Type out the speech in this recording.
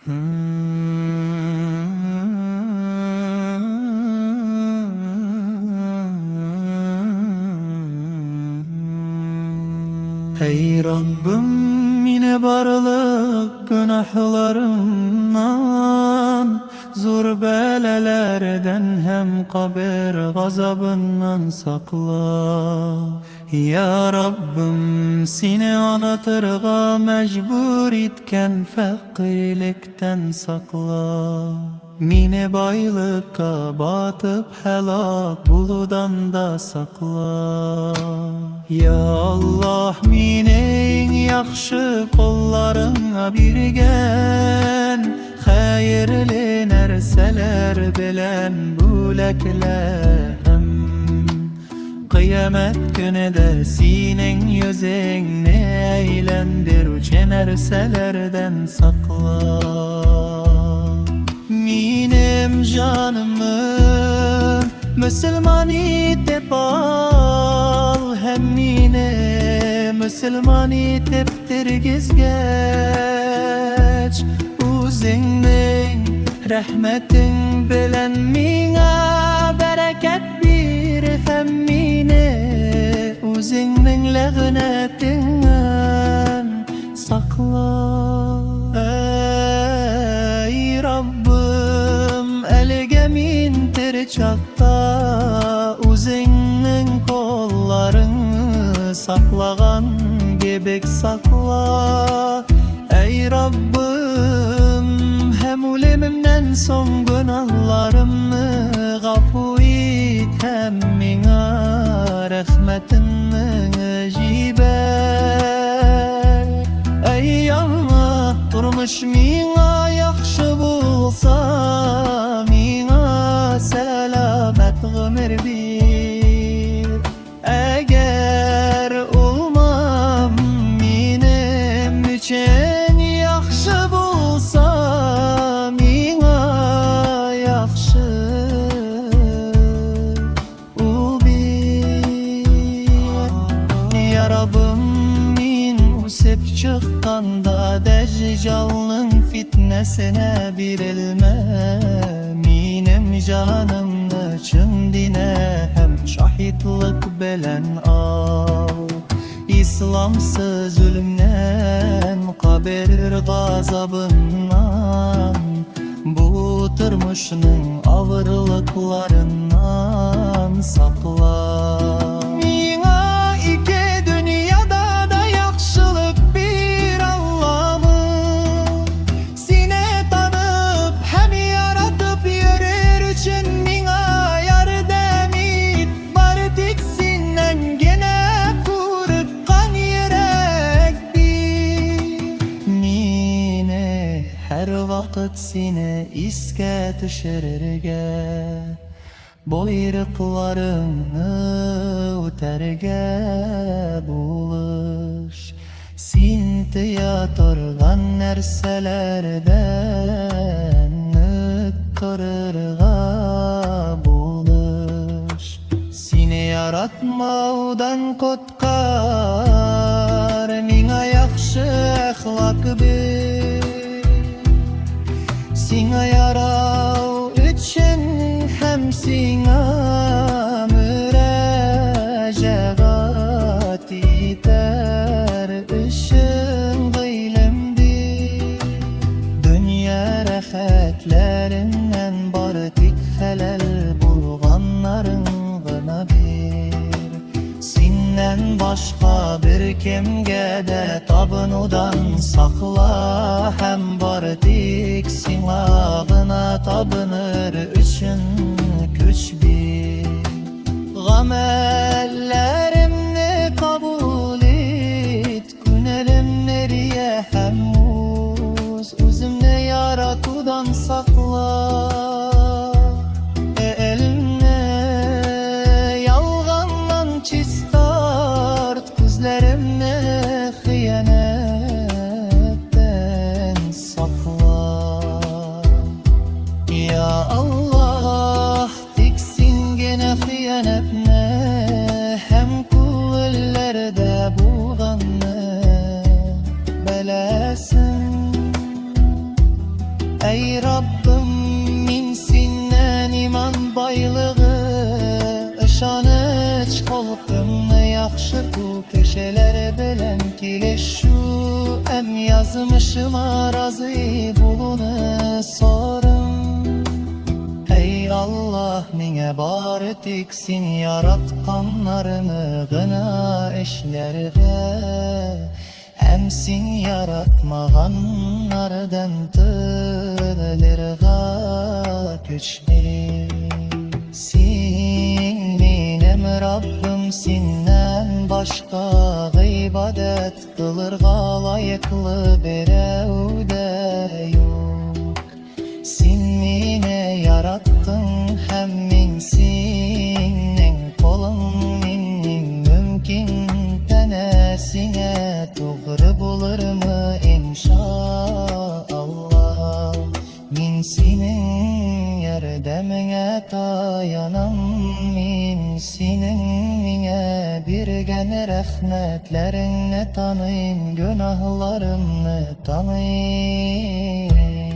Ey Rabbim, yine barlık günahlarımdan, zor belalardan hem kabir gazabından sakla. Ya Rabbim, seni anlatırga mecbur etken fakirlikten sakla. Meni baylıkka batıp helak buludan da sakla. Ya Allah, mening yaxshi qo'llaringga bergan xayrli narsalar bilan bo'laklam. Qiyomat kunida sening yuzingni aylantiruvchi narsalardan saqla. Menim jonimni musulmon etib ol, hem meni musulmon etib tirgizgach, o'zingning rahmating bilan menga barakat ber, hem meni o'zingning la'natingdan saqla. Ey Rabbim, elga men tirchaqda o'zingning qo'llaringni saqlagan gebek saqla. Ey Rabbim, hem o'limimdan so'ng gunohlarimni g'afu et, hem menga rahmatingni jibar. Ey Allah, turmush menga yaxshi bo'lsa, menga salomat umr ber. Agar o'lmam menim uchun yaxshi bo'lsa, menga yaxshi ul ber. Ya Rabbim, men o'sib chiqqanda dajjalning fitnasine berilme. Menim jonimni chin dine hem şahitlik bilen al. İslamsız zulümden, kabir gazabından, bu turmuşning ağırlıklarından sakla. Menga iki dünyada da yaxshilik bir Allah'ım. Seni tanıp hem yaratıp yürür için menga yardım et. Bari tek senden gene kurutkan yürek bir. Meni her vakit seni iske düşürürge, buyruklarını öterge buluş. Sen tiya turgan narsalardan ötürürge buluş. Seni yaratmaudan kotkar, menga yaxshi axloq ber. Senga yarau üçün hem senga müracaat eter üçün gıylimdir. Dünya rahatlarinden bari tek halal bulganların gına bir. Senden başka bir kimge de tabunudan sakla, hem bari tek senga gına tabınır üçün güç bir. Gamellerimni kabul et, günelim nereye hem özümne yaratudan sakla. Eline yalgandan çistart, gözlerimne hıyanetten sakla. Ya Allah, teksin gene hıyanetne, hem kullerde bulganne belesin. Ey Rabbim min sinden iman baylığı, Işanıç kolqımni yaxşırtu peşeler bilen kileşşu. Em yazmışıma razı bulunu sorun. Ey Allah mine bari tiksin yaratkanlarını gına eşlerge. Hem sen yaratmaganlardan tığlarga köçmeli. Sen benim Rabbim, senden başka ibadet kılırga layıklı birevde yok. Sen meni yarattın hem men senin kolun menin mümkün tenesine doğru bulurmu inşallah. Men senin yardımına tayanam, men senin mine bergen rahmetlerini tanıyım, günahlarımı tanıyım.